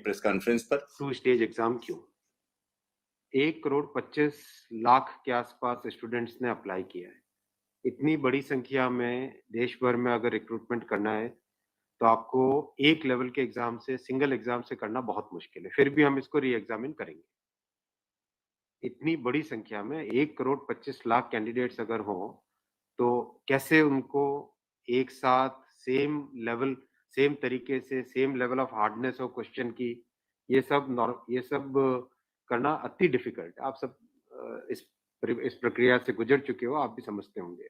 Press conference पर। 2 stage exam क्यों? 1,25,00,000 के आसपास स्टूडेंट्स ने अप्लाई किया है। इतनी बड़ी संख्या में देश भर में अगर रिक्रूटमेंट करना है, तो आपको एक लेवल के एग्जाम से, सिंगल एग्जाम से करना बहुत मुश्किल है। फिर भी हम इसको री-एग्जामिन करेंगे। इतनी बड़ी संख्या में 1,25,00,000 कैंडिडेट्स अगर हों, तो कैसे उनको एक साथ सेम लेवल, सेम तरीके से, same level of hardness of question की, ये सब करना अति डिफिकल्ट है। आप सब इस प्रक्रिया से गुजर चुके हो, आप भी समझते होंगे।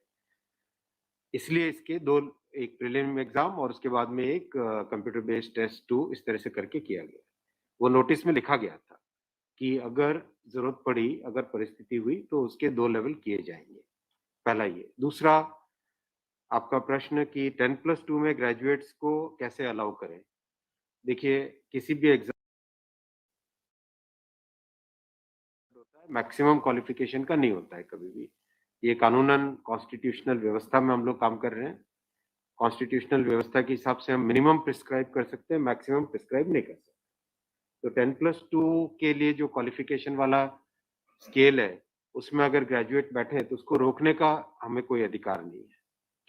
इसलिए इसके 2, एक प्रीलिम एग्जाम और उसके बाद में एक कंप्यूटर बेस्ड टेस्ट 2 इस तरह से करके किया गया। वो नोटिस में लिखा गया था कि अगर ज़रूरत पड़ी, अगर परिस्थिति हुई तो उसके 2 लेवल किए जाएँगे। पहला ये। दूसरा, आपका प्रश्न कि 10+2 में ग्रेजुएट्स को कैसे अलाउ करें? देखिए, किसी भी एग्ज़ाम होता है, मैक्सिमम क्वालिफ़िकेशन का नहीं होता है कभी भी। ये कानूनन कॉन्स्टिट्यूशनल व्यवस्था में हम लोग काम कर रहे हैं। कॉन्स्टिट्यूशनल व्यवस्था के हिसाब से हम मिनिमम प्रिस्क्राइब कर सकते हैं, मैक्सिमम प्रिस्क्राइब नहीं कर सकते। तो 10+2 के लिए जो क्वालिफ़िकेशन वाला स्केल है, उसमें अगर ग्रेजुएट बैठे हैं, तो उसको रोकने का हमें कोई अधिकार नहीं है।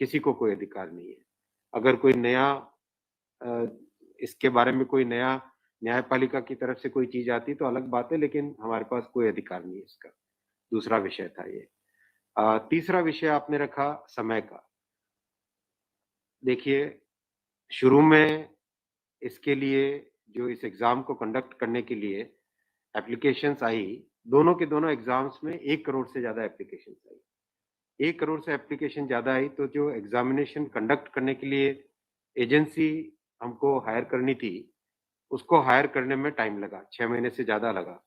किसी को कोई अधिकार नहीं है। अगर कोई नया अ, इसके बारे में कोई नया न्यायपालिका की तरफ से कोई चीज़ आती तो अलग बात है, लेकिन हमारे पास कोई अधिकार नहीं है इसका। दूसरा विषय था ये। तीसरा विषय आपने रखा समय का। देखिए, शुरू में इसके लिए जो इस एग्ज़ाम को कंडक्ट करने के लिए एप्लीकेशंस आई, दोनों के दोनों एग्ज़ाम्स में 1 करोड़ से ज़्यादा एप्लीकेशंस आई। 1 करोड़ से एप्लीकेशन ज़्यादा आई, तो जो एग्ज़ामिनेशन कंडक्ट करने के लिए एजेंसी हमको हायर करनी थी, उसको हायर करने में टाइम लगा, 6 महीने से ज़्यादा लगा।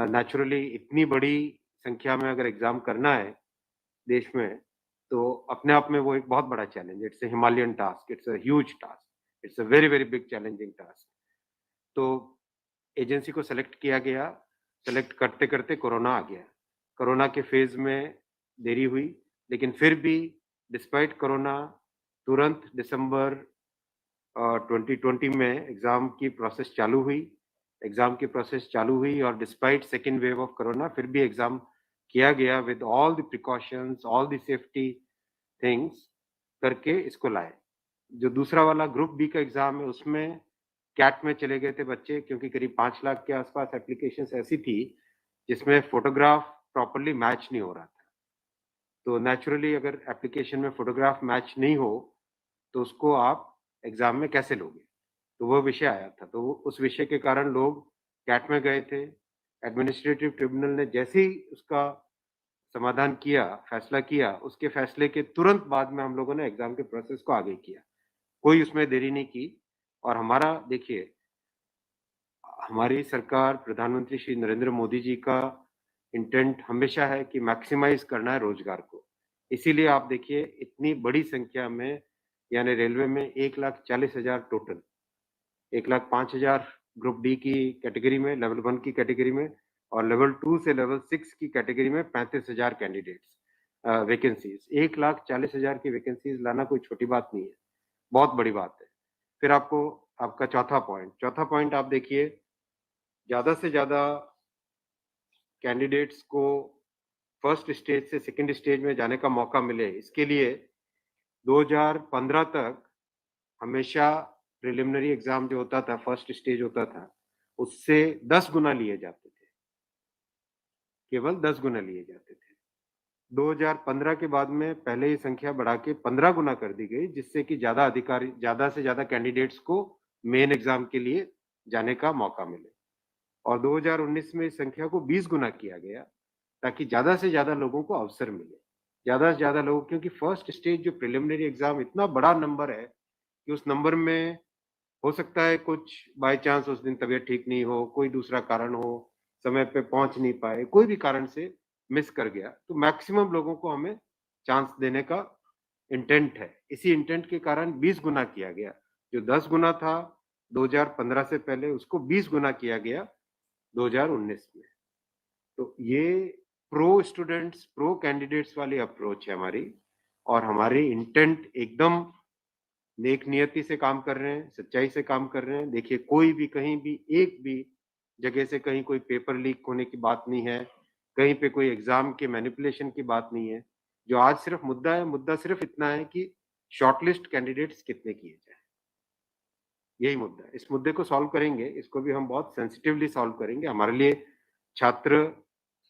नेचुरली इतनी बड़ी संख्या में अगर एग्ज़ाम करना है देश में, तो अपने आप में वो एक बहुत बड़ा चैलेंज है। It's a Himalayan task, it's a huge task, it's a very, very big challenging task. तो एजेंसी को सेलेक्ट किया गया, सेलेक्ट करते-करते कोरोना आ गया। कोरोना के फ़ेज़ में देरी हुई, लेकिन फिर भी डिस्पाइट कोरोना तुरंत दिसंबर 2020 में एग्ज़ाम की प्रोसेस चालू हुई। एग्ज़ाम की प्रोसेस चालू हुई और despite second wave of corona फिर भी एग्ज़ाम किया गया with all the precautions, all the safety things करके इसको लाए। जो दूसरा वाला ग्रुप बी का एग्ज़ाम है, उसमें कैट में चले गए थे बच्चे, क्योंकि करीब 5 लाख के आसपास एप्लीकेशंस ऐसी थी, जिसमें फ़ोटोग्राफ प्रॉपर्ली मैच नहीं हो रहा था। तो नेचुरली अगर एप्लीकेशन में फ़ोटोग्राफ मैच नहीं हो, तो उसको आप एग्ज़ाम में कैसे लोगे? तो वो विषय आया था। तो उस विषय के कारण लोग कैट में गए थे। एडमिनिस्ट्रेटिव ट्रिब्यूनल ने जैसे ही उसका समाधान किया, फैसला किया, उसके फैसले के तुरंत बाद में हम लोगों ने एग्ज़ाम के प्रोसेस को आगे किया। कोई उसमें देरी नहीं की और हमारा देखिए, हमारी सरकार, प्रधानमंत्री श्री नरेंद्र मोदी जी का इंटेंट हमेशा है कि मैक्सिमाइज़ करना है रोज़गार को। इसीलिए आप देखिए, इतनी बड़ी संख्या में, यानी रेलवे में 1,40,000 टोटल, 1,05,000 ग्रुप डी की कैटेगरी में, लेवल 1 की कैटेगरी में, और लेवल 2 से लेवल 6 की कैटेगरी में 35,000 कैंडिडेट्स वैकेंसीज़। 1,40,000 की वैकेंसीज़ लाना कोई छोटी बात नहीं है, बहुत बड़ी बात है। फिर आपको आपका चौथा पॉइंट आप देखिए, ज़्यादा से ज़्यादा कैंडिडेट्स को फर्स्ट स्टेज से सेकंड स्टेज में जाने का मौका मिले, इसके लिए 2015 तक हमेशा प्रिलिमिनरी एग्ज़ाम जो होता था, फर्स्ट स्टेज होता था, उससे 10 गुना लिए जाते थे, केवल 10 गुना लिए जाते थे। 2015 के बाद में पहले ये संख्या बढ़ा के 15 गुना कर दी गई, जिससे कि ज़्यादा से ज़्यादा कैंडिडेट्स को मेन एग्ज़ाम के लिए जाने का मौका मिले। और 2019 में इस संख्या को 20 गुना किया गया, ताकि ज़्यादा से ज़्यादा लोगों को अवसर मिले। ज़्यादा से ज़्यादा लोग, क्योंकि फर्स्ट स्टेज जो प्रिलिमिनरी एग्ज़ाम इतना बड़ा नंबर है, कि उस नंबर में हो सकता है कुछ बाय चांस उस दिन तबीयत ठीक नहीं हो, कोई दूसरा कारण हो, समय पे पहुँच नहीं पाए, कोई भी कारण से मिस कर गया, तो मैक्सिमम लोगों को हमें चांस देने का इंटेंट है। इसी इंटेंट के कारण 20 गुना किया गया। जो 10 गुना था 2015 से पहले, उसको 20 गुना किया गया 2019 में। तो ये प्रो स्टूडेंट्स, प्रो कैंडिडेट्स वाली अप्रोच है हमारी, और हमारी इंटेंट एकदम नेक नियति से काम कर रहे हैं, सच्चाई से काम कर रहे हैं। देखिए कोई भी कहीं भी एक भी जगह से कहीं कोई पेपर लीक होने की बात नहीं है, कहीं पे कोई एग्ज़ाम के मैनिपुलेशन की बात नहीं है। जो आज सिर्फ़ मुद्दा है, मुद्दा सिर्फ़ इतना है कि शॉर्टलिस्ट कैंडिडेट्स कितने किए जाएँ, यही मुद्दा है। इस मुद्दे को सॉल्व करेंगे, इसको भी हम बहुत सेंसिटिवली सॉल्व करेंगे। हमारे लिए छात्र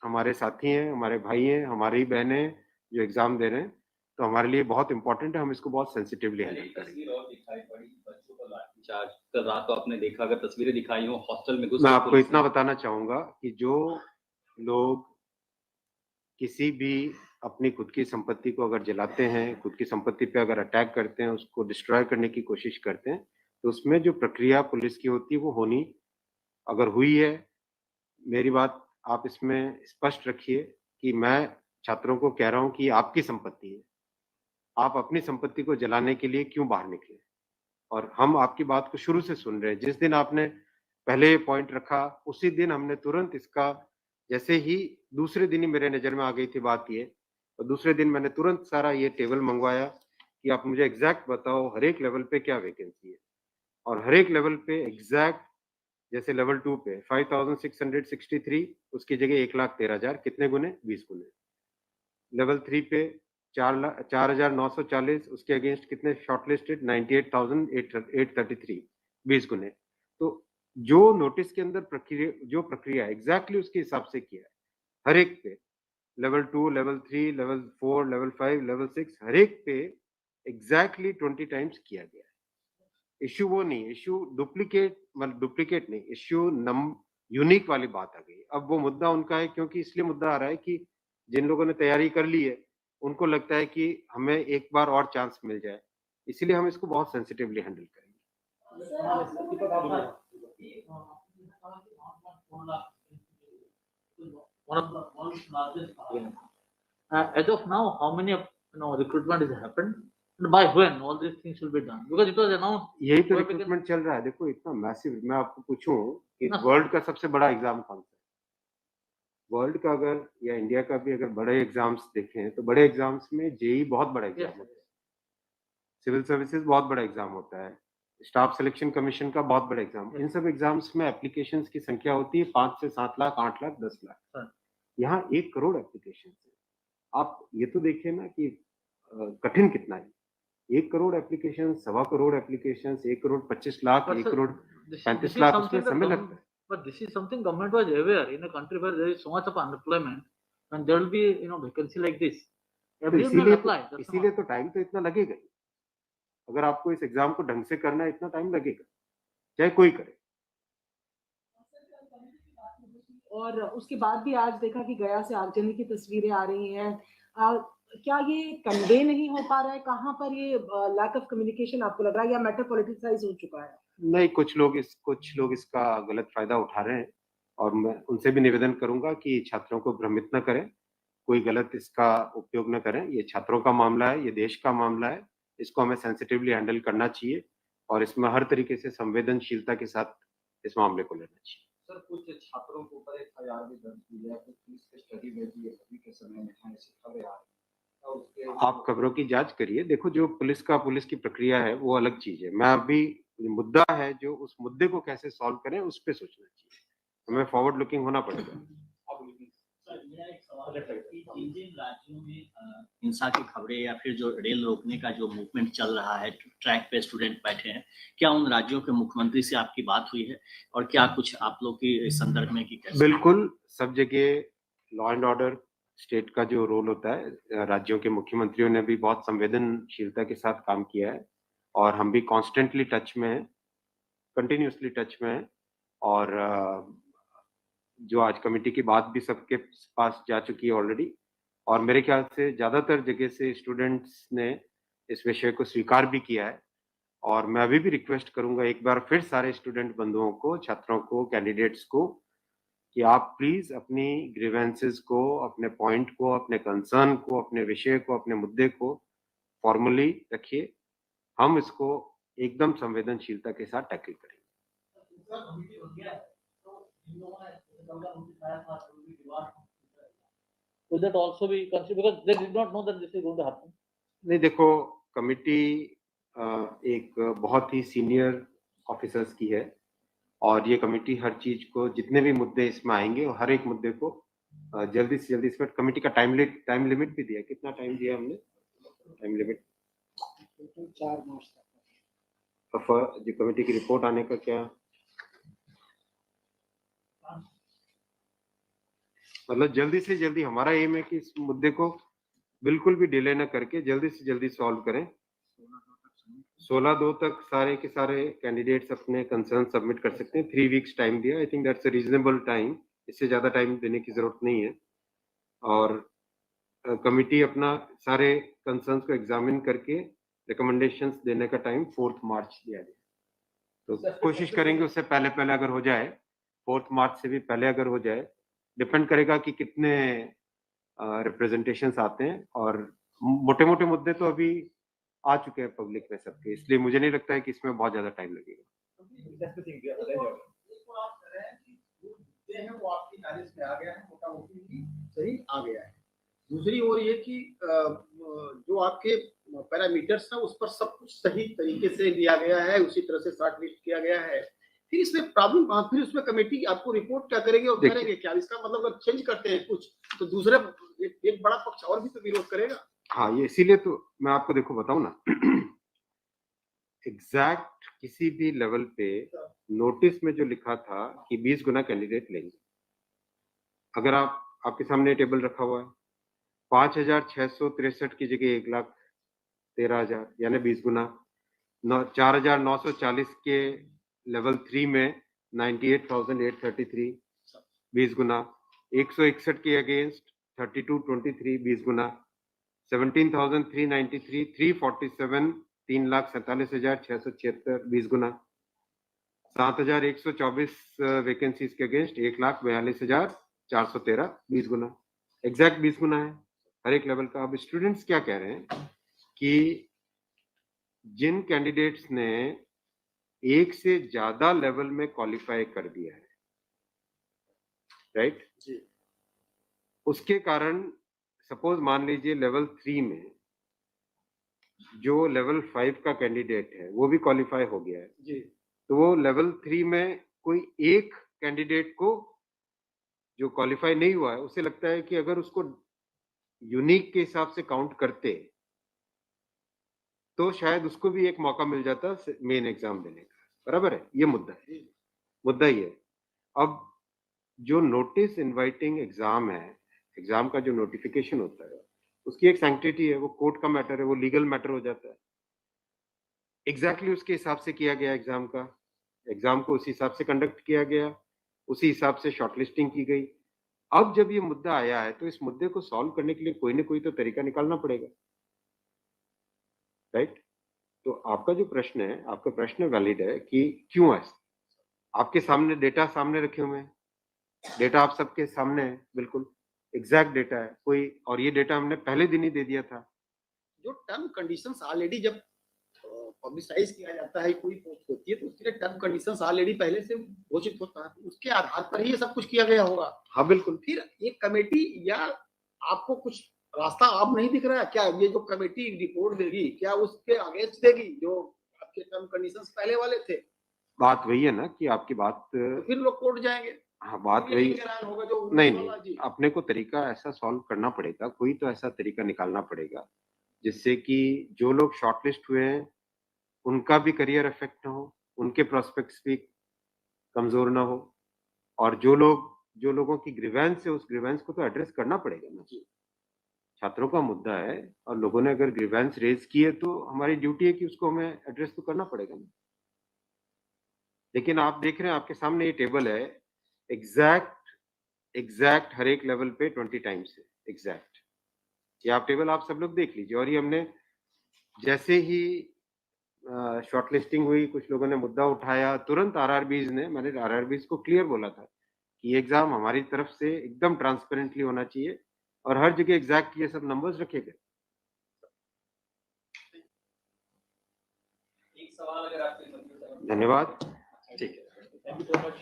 हमारे साथी हैं, हमारे भाई हैं, हमारी ही बहनें हैं, जो एग्ज़ाम दे रहे हैं, तो हमारे लिए बहुत इम्पोर्टेंट है, हम इसको बहुत सेंसिटिवली हैंडल करेंगे। तस्वीर और दिखाई पड़ी बच्चों को लाठीचार्ज कर रहा, तो आपने देखा, अगर तस्वीरें दिखाई हो हॉस्टल में घुस मैं के आपको पुलिस इतना ने बताना चाहूँगा कि जो लोग किसी भी अपनी खुद की संपत्ति को अगर जलाते हैं, खुद की संपत्ति पे अगर अटैक करते हैं, उसको डिस्ट्रॉय करने की कोशिश करते हैं, तो उसमें जो प्रक्रिया पुलिस की होती है वो होनी अगर हुई है, मेरी बात आप इसमें स्पष्ट रखिए कि मैं छात्रों को कह रहा हूँ कि ये आपकी संपत्ति है। आप अपनी संपत्ति को जलाने के लिए क्यों बाहर निकले? और हम आपकी बात को शुरू से सुन रहे हैं। जिस दिन आपने पहले ये पॉइंट रखा, उसी दिन हमने तुरंत इसका जैसे ही दूसरे दिन ही मेरे नज़र में आ गई थी बात ये और दूसरे दिन मैंने तुरंत सारा ये टेबल मँगवाया कि आप मुझे एग्ज़ैक्ट बताओ हर एक लेवल पे क्या वैकेंसी है और हर एक लेवल पे एग्ज़ैक्ट जैसे लेवल 2 पे 5663 उसकी जगह 1,13,000 कितने गुने? 20 गुने। लेवल 3 पे 4,940 उसके अगेंस्ट कितने शॉर्टलिस्टेड 98,833 20 गुने। तो जो नोटिस के अंदर प्रक्रिया एग्ज़ैक्टली उसके हिसाब से किया है, हर एक पे level 2, level 3, level 4, level 5, level 6 हर एक पे एग्ज़ैक्टली 20 टाइम्स किया गया है। इश्यू वो नहीं, इश्यू डुप्लीकेट नहीं, इश्यू नम यूनिक वाली बात आ गई। अब वो मुद्दा उनका है क्योंकि इसलिए मुद्दा आ रहा है कि जिन लोगों ने तैयारी कर ली है, उनको लगता है कि हमें एक बार और चांस मिल जाए। इसीलिए हम इसको बहुत सेंसिटिवली हैंडल करेंगे। One of the world's largest. As of now, how many of recruitment has happened, and by when all these things will be done? Because it was announced. यही तो रिक्रूटमेंट चल रहा है। देखो इतना मैसिव मैं आपको पूछूँ कि वर्ल्ड का सबसे बड़ा एग्ज़ाम कौन सा है? वर्ल्ड का अगर या इंडिया का भी अगर बड़े एग्ज़ाम्स देखें, तो बड़े एग्ज़ाम्स में जेईई बहुत बड़ा एग्ज़ाम होता है। सिविल सर्विसेज बहुत बड़ा एग्ज़ाम होता है। स्टाफ सिलेक्शन कमीशन का बहुत बड़ा एग्ज़ाम। इन सब एग्ज़ाम्स में एप्लीकेशंस की संख्या होती है 5 से 7 लाख, 8 लाख, 10 लाख। यहाँ 1 करोड़ एप्लीकेशंस हैं। आप ये तो देखिए ना कि कठिन कितना है। 1 करोड़ एप्लीकेशंस, सवा करोड़ एप्लीकेशंस, 1 करोड़ 25 लाख, 1 करोड़ 35 लाख उसमें समय लगता है। But this is something government was aware in a country where there is so much of unemployment, and there will be vacancy like this. तो Everyone will apply. इसीलिए तो टाइम तो इतना लगेगा ही। अगर आपको इस एग्ज़ाम को ढंग से करना है इतना टाइम लगेगा, चाहे कोई करे। और उसके बाद भी आज देखा कि गया से आगजनी की तस्वीरें आ रही हैं। क्या ये कन्वे नहीं हो पा रहा है? कहाँ पर ये लैक ऑफ कम्युनिकेशन आपको लग रहा है या मैटर पॉलिटिसाइज हो चुका है? नहीं, कुछ लोग इसका गलत फ़ायदा उठा रहे हैं और मैं उनसे भी निवेदन करूँगा कि छात्रों को भ्रमित न करें, कोई गलत इसका उपयोग न करें। ये छात्रों का मामला है, ये देश का मामला है, इसको हमें सेंसिटिवली हैंडल करना चाहिए और इसमें हर तरीके से संवेदनशीलता के साथ इस मामले को लेना चाहिए। सर, कुछ छात्रों के ऊपर एफआईआर भी दर्ज की है, कुछ पुलिस कस्टडी में भी अभी के समय में है, ऐसी खबरें आ रही हैं। आप खबरों की जाँच करिए। देखो जो पुलिस की प्रक्रिया है वो अलग चीज़ है। मैं अभी मुद्दा है जो उस मुद्दे को कैसे सॉल्व करें उस पे सोचना चाहिए। हमें फॉरवर्ड लुकिंग होना पड़ेगा। मेरा एक सवाल है कि जिन राज्यों में हिंसा की खबरें या फिर जो रेल रोकने का जो मूवमेंट चल रहा है, ट्रैक पे स्टूडेंट बैठे हैं, क्या उन राज्यों के मुख्यमंत्री से आपकी बात हुई है और क्या कुछ आप लोग की इस संदर्भ में कि कैसे? बिल्कुल, सब जगह लॉ एंड ऑर्डर स्टेट का जो रोल होता है, राज्यों के मुख्यमंत्रियों ने भी बहुत संवेदनशीलता के साथ काम किया है और हम भी कॉन्स्टेंटली टच में हैं, कंटिन्यूअसली टच में हैं और जो आज कमिटी की बात भी सबके पास जा चुकी है ऑलरेडी और मेरे ख्याल से ज़्यादातर जगह से स्टूडेंट्स ने इस विषय को स्वीकार भी किया है और मैं अभी भी रिक्वेस्ट करूँगा एक बार फिर सारे स्टूडेंट बंधुओं को, छात्रों को, कैंडिडेट्स को कि आप प्लीज़ अपनी ग्रीवेंसेस को, अपने पॉइंट को, अपने कंसर्न को, अपने विषय को, अपने मुद्दे को फॉर्मली रखिए। हम इसको एकदम संवेदनशीलता के साथ टैकल करेंगे। Will that also be considered because they did not know that this is going to happen? नहीं देखो, कमिटी एक बहुत ही सीनियर ऑफिसर्स की है और ये कमेटी हर चीज को, जितने भी मुद्दे इसमें आएंगे हर एक मुद्दे को जल्दी से जल्दी, इसमें कमेटी का टाइम लिमिट भी दिया है। कितना टाइम दिया हमने टाइम लिमिट? 4 मार्च तक। जो कमेटी की रिपोर्ट आने का क्या मतलब, जल्दी से जल्दी हमारा एम है कि इस मुद्दे को बिल्कुल भी डिले ना करके जल्दी से जल्दी सॉल्व करें। 16/2 तक सारे के सारे कैंडिडेट्स अपने कंसर्न सबमिट कर सकते हैं। 3 वीक्स टाइम दिया, I think that's a reasonable time, इससे ज्यादा टाइम देने की जरूरत नहीं है। और कमिटी अपना सारे कंसर्न्स को एग्जामिन करके रिकमेंडेशंस देने का टाइम 4 मार्च दिया गया, तो कोशिश करेंगे उससे पहले पहले अगर हो जाए, 4 मार्च से भी पहले अगर हो जाए। डिपेंड करेगा कि कितने रिप्रेजेंटेशंस आते हैं, और मोटे मोटे मुद्दे तो अभी आ चुके हैं पब्लिक में सबके, इसलिए मुझे नहीं लगता है कि इसमें बहुत ज्यादा टाइम लगेगा। वो आपकी नॉलेज में आ गया है, मोटा-मोटी सही आ गया है। दूसरी ओर ये कि जो आपके पैरामीटर्स हैं उस पर सब कुछ सही तरीके से दिया गया है, उसी तरह से शॉर्ट लिस्ट किया गया है। फिर इसमें प्रॉब्लम कहाँ, फिर उसमें कमेटी आपको रिपोर्ट क्या करेगी और करेंगे क्या? इसका मतलब अगर चेंज करते हैं कुछ तो दूसरे एक बड़ा पक्ष और भी तो विरोध करेगा। हाँ, ये इसीलिए तो मैं आपको देखो बताऊं ना, एग्जैक्ट किसी भी लेवल पे नोटिस में जो लिखा था कि 20 गुना कैंडिडेट लेंगे, अगर आपके सामने टेबल रखा हुआ है, 5,663 की जगह 1,13,000 यानी 20 गुना, 4,940 के लेवल 3 में 98,833 20 गुना, 161 के अगेंस्ट 3223 20 गुना, 17,393 347 3,47,676 20 गुना, 7,124 वैकेंसीज के अगेंस्ट 1,42,413 20 गुना, एग्जैक्ट 20 गुना है हर एक लेवल का। अब स्टूडेंट्स क्या कह रहे हैं कि जिन कैंडिडेट्स ने एक से ज्यादा लेवल में क्वालिफाई कर दिया है, राइट, उसके कारण सपोज मान लीजिए लेवल 3 में जो लेवल 5 का कैंडिडेट है वो भी क्वालिफाई हो गया है जी, तो वो लेवल 3 में कोई एक कैंडिडेट को जो क्वालिफाई नहीं हुआ है, उसे लगता है कि अगर उसको यूनिक के हिसाब से काउंट करते तो शायद उसको भी एक मौका मिल जाता मेन एग्जाम देने का। बराबर है, ये मुद्दा है, मुद्दा ही है। अब जो नोटिस इनवाइटिंग एग्जाम है, एग्जाम का जो नोटिफिकेशन होता है उसकी एक सैंक्टिटी है, वो कोर्ट का मैटर है, वो लीगल मैटर हो जाता है। एग्जैक्टली उसके हिसाब से किया गया एग्जाम का, एग्जाम को उसी हिसाब से कंडक्ट किया गया, उसी हिसाब से शॉर्टलिस्टिंग की गई। अब जब ये मुद्दा आया है तो इस मुद्दे को सॉल्व करने के लिए कोई ना कोई तो तरीका निकालना पड़ेगा, राइट? तो आपका जो प्रश्न है, आपका प्रश्न वैलिड है कि क्यों ऐसा। आपके सामने डेटा सामने रखे हुए हैं, डेटा आप सबके सामने है, बिल्कुल एग्जैक्ट डेटा है कोई, और ये डेटा हमने पहले दिन ही दे दिया था। जो टर्म कंडीशंस ऑलरेडी जब पब्लिसाइज किया जाता है, कोई पोस्ट होती है तो उसके लिए टर्म कंडीशंस ऑलरेडी पहले से घोषित होता है, उसके आधार पर ही ये सब कुछ किया गया होगा। हाँ बिल्कुल। फिर एक कमेटी या आपको कुछ रास्ता आप नहीं दिख रहा है क्या? ये जो कमेटी रिपोर्ट देगी क्या उसके अगेंस्ट देगी जो आपके टर्म कंडीशंस पहले वाले थे? बात वही है ना कि आपकी बात, तो फिर लोग कोर्ट जाएंगे। हाँ बात वही होगा जो नहीं, अपने को तरीका ऐसा सॉल्व करना पड़ेगा, कोई तो ऐसा तरीका निकालना पड़ेगा जिससे कि जो लोग शॉर्टलिस्ट हुए हैं उनका भी करियर इफेक्ट ना हो, उनके प्रोस्पेक्ट्स भी कमजोर ना हो, और जो लोगों की ग्रीवेंस है उस ग्रीवेंस को तो एड्रेस करना पड़ेगा ना। छात्रों का मुद्दा है और लोगों ने अगर ग्रीवेंस रेज की है तो हमारी ड्यूटी है कि उसको हमें एड्रेस तो करना पड़ेगा ना। लेकिन आप देख रहे हैं आपके सामने ये टेबल है, एग्जैक्ट हर एक लेवल पे 20 टाइम्स है एग्जैक्ट। ये आप टेबल आप सब लोग देख लीजिए। और ये हमने जैसे ही शॉर्टलिस्टिंग हुई, कुछ लोगों ने मुद्दा उठाया, तुरंत मैंने आरआरबीज को क्लियर बोला था कि ये एग्जाम हमारी तरफ से एकदम ट्रांसपेरेंटली होना चाहिए और हर जगह एग्जैक्ट ये सब नंबर्स रखे गए। एक सवाल अगर आपके धन्यवाद। ठीक है, थैंक यू सो मच।